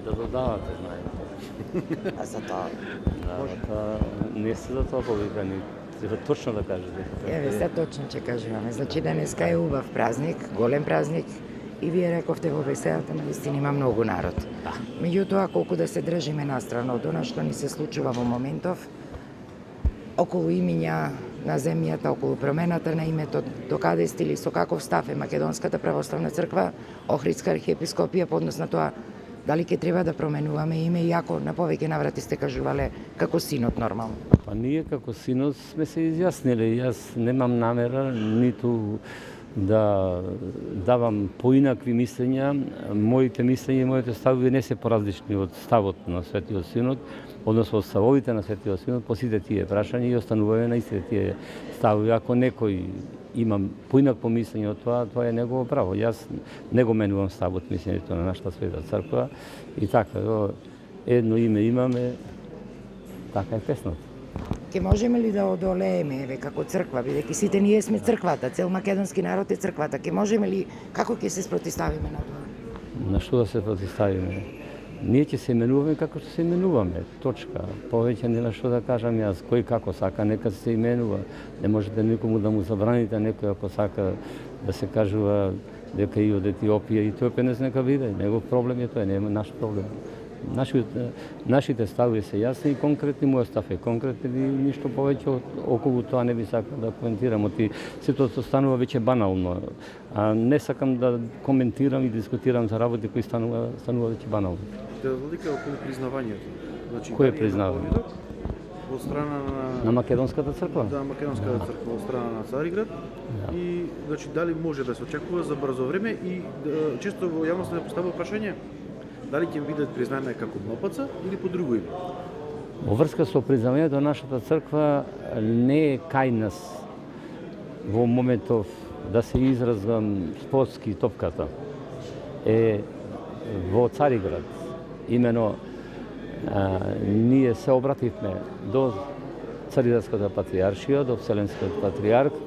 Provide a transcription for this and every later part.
Да додавате, знаете. А за тоа? Не сте за тоа повикани. Треба точно да кажете. Еве, се точно ќе кажуваме. Значи, денеска е убав празник, голем празник, и вие рековте во беседата, навистина има многу народ. Меѓутоа, колку да се држиме настрана од она што ни се случува во моментов, околу имиња на земјата, околу промената на името, до каде сте или со каков став е Македонската православна црква, Охридска архиепископија, по однос на тоа дали ќе треба да променуваме име, иако на повеќе наврати сте кажувале како синот нормално. Па ние како синот сме се изјаснили. Јас немам намера ниту да давам поинакви мислења. Моите мислења и моите ставови не се поразлични од ставот на Светиот Синод, односно од ставовите на Светиот Синод по сите тие прашања и остануваме на истите тие ставови. Ако некој има поинакво мислење од тоа, тоа е негово право. Јас не го менувам ставот, мислењето на нашата Света Црква и така, едно име имаме, така е песната. Ке можеме ли да одолееме, еве, како црква, бидејќи сите ние сме црквата, цел македонски народ е црквата, ке можеме ли, како ќе се спротиставиме на тоа? На што да се протиставиме? Ние ќе се именуваме како што се именуваме, точка. Повеќе нема што да кажам јас, кој како сака, нека се именува. Не можете никому да му забраните некој ако сака да се кажува дека и од Етиопија, Етиопијанец нека биде. Негов проблем е тоа, нема наш проблем. Нашите ставови се јасни и конкретни, мојот став е конкретен и ништо повеќе околу тоа не би сакал да коментирам, оти сето станува веќе банално. Не сакам да коментирам и дискутирам за работи кои станува веќе банално. Додека околу признавањето. Значи, Кој е признавање? Од страна на Македонската црква? Да, Македонската црква од страна на Цариград. И значи дали може да се очекува за брзо време и често во јавноста се поставува прашање дали ќе бидат признани како МПЦ или по друго име? Во врска со признавањето нашата црква не е кај нас во моментов да се изразам спортски топката. Е во Цариград. Имено ние се обративме до Цариградската патријаршија, до Вселенскиот патријарх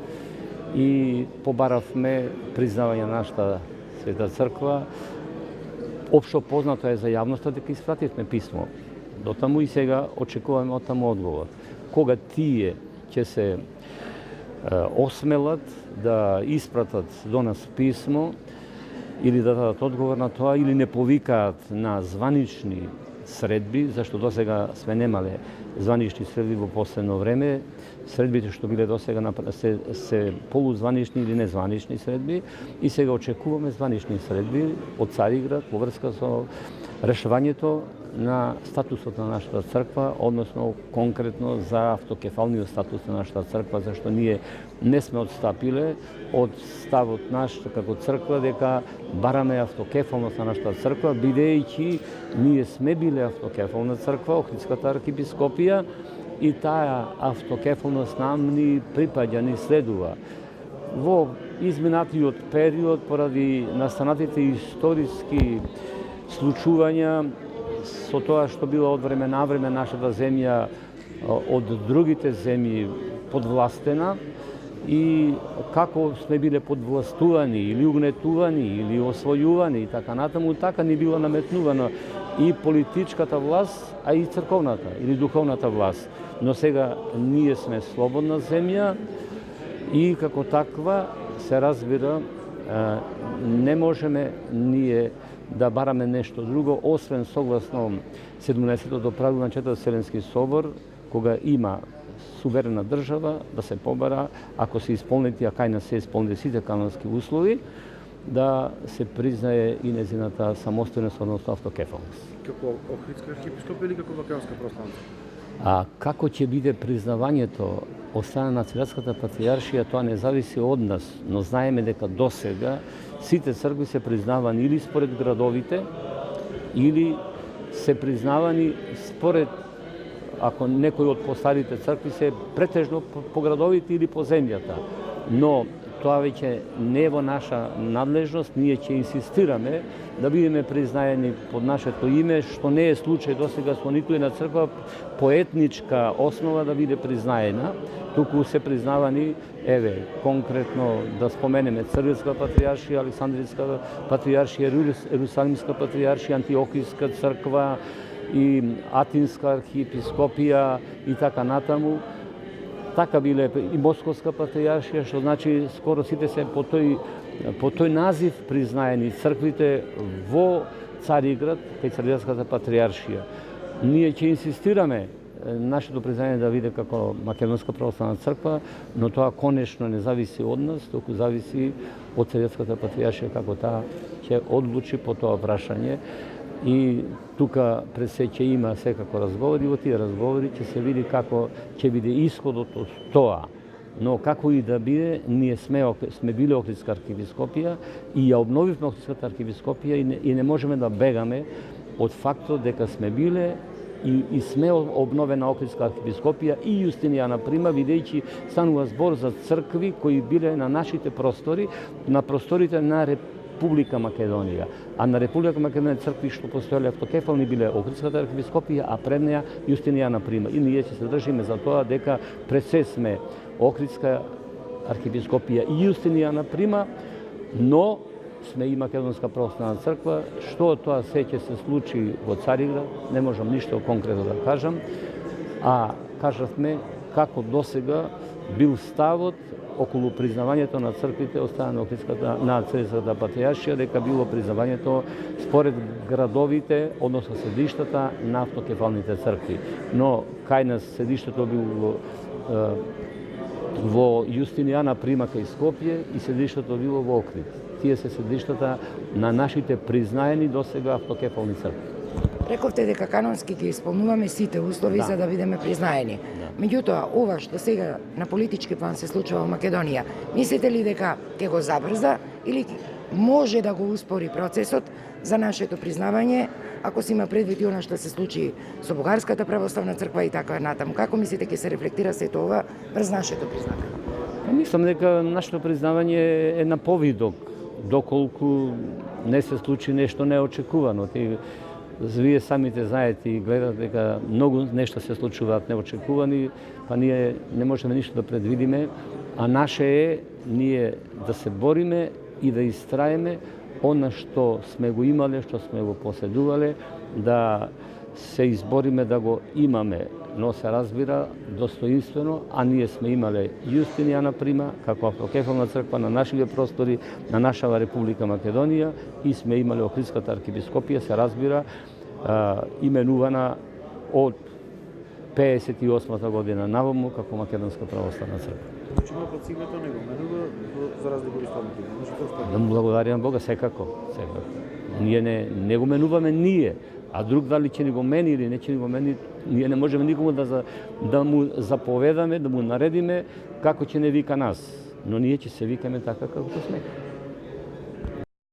и побаравме признавање на нашата Света црква. Општо познато е за јавноста дека испративме писмо. Дотаму и сега очекуваме од таму одговор. Кога тие ќе се осмелат да испратат до нас писмо или да дадат одговор на тоа или не повикаат на званични средби, зашто досега сме немале званични средби во последно време. Средбите што биле досега се полузванични или незванични средби и сега очекуваме званични средби од Цариград во врска со решавањето на статусот на нашата црква, односно конкретно за автокефалниот статус на нашата црква, зашто ние не сме отстапиле од ставот наш како црква дека бараме автокефалност на нашата црква, бидејќи ние сме биле автокефална црква, Охридската архиепископија, и таа автокефалност нам ни припаѓа, ни следува. Во изминатиот период, поради настанатите историски случувања, со тоа што било од време на време нашата земја од другите земји подвластена и како сме биле подвластувани или угнетувани или освојувани и така натаму, така ни било наметнувана и политичката власт, а и црковната или духовната власт. Но сега ние сме слободна земја и како таква се разбира не можеме ние да бараме нешто друго, освен согласно 17-тото правило на Четвртиот Вселенски собор, кога има суверена држава, да се побара, ако се исполнети, а кај нас се исполнети сите канонски услови, да се признае и незината самостојност, односно автокефалност. Како Охридска архиепископија или како Македонска православна? А како ќе биде признавањето од страна на Цариградската патријаршија, тоа не зависи од нас, но знаеме дека досега сите цркви се признавани или според градовите, или се признавани според, ако некој од постарите цркви се претежно по градовите или по земјата. Но тоа веќе не е во наша надлежност, ние ќе инсистираме да бидеме признаени под нашето име, што не е случај досега со ниту една црква по етничка основа да биде признаена, туку се признавани, конкретно да споменеме Црвенска патријаршија, Александринска патријаршија, Ерусалимска патријаршија, Антиохијска црква и Атинска архиепископија и така натаму. Така биле и Московска патријаршија, што значи скоро сите се по тој назив признаени црквите во Цариград, кај Цариградската патријаршија. Ние ќе инсистираме нашето признание да биде како Македонска православна црква, но тоа конечно не зависи од нас, туку зависи од Цариградската патријаршија како таа ќе одлучи по тоа прашање. И тука пред се ќе има секако разговори, во тие разговори ќе се види како ќе биде исходот од тоа. Но како и да биде, ние сме биле Охридска архиепископија и ја обновивме Охридската архиепископија и не можеме да бегаме од фактот дека сме биле и сме обновена Охридска архиепископија и Јустинијана Прима, бидејќи станува збор за цркви кои биле на нашите простори, на просторите на Република Македонија. А на Република Македонија цркви што постоеле автокефални биле Охридската архиепископија, а пред неја Јустинијана Прима. И ние ќе се држиме за тоа дека пред се сме Охридска архиепископија и Јустинијана Прима, но сме и Македонска православна црква. Што тоа се ќе се случи во Цариград, не можам ништо конкретно да кажам, а кажавме како досега бил ставот околу признавањето на црквите од страна на Црвенската патријаршија, дека било признавањето според градовите, односно седиштата на автокефалните цркви. Но кај нас седиштето било во Јустинијана Прима кај Скопје и седиштето било во Охрид. Тие се седиштата на нашите признаени досега автокефални цркви. Рековте дека канонски ги исполнуваме сите услови за да бидеме признаени. Меѓутоа, ова што сега на политички план се случува во Македонија, мислите ли дека ќе го забрза или може да го успори процесот за нашето признавање, ако се има предвид и она што се случи со Бугарската православна црква и така натаму? Како мислите ќе се рефлектира сето ова врз нашето признавање? Мислам дека нашето признавање е на повидок, доколку не се случи нешто неочекувано. Вие самите знаете и гледате дека многу нешта се случуваат неочекувани, па ние не можеме ништо да предвидиме, а наше е ние да се бориме и да истраеме она што сме го имале, што сме го поседувале, да се избориме да го имаме, но се разбира достоинствено, а ние сме имале Јустинијана Прима како автокефална црква на нашите простори, на нашава Република Македонија и сме имале Охридската архиепископија, се разбира, именувана од 58-та година наваму како Македонска православна црква. Значи има под името него, менува за разлика од останатите. Да му благодарам Бога секако. Ние не го менуваме ние, а друг дали ќе ни го мени или не ќе ни го мени, ние не можеме никому да му заповедаме, да му наредиме како ќе не вика нас. Но ние ќе се викаме така како сме.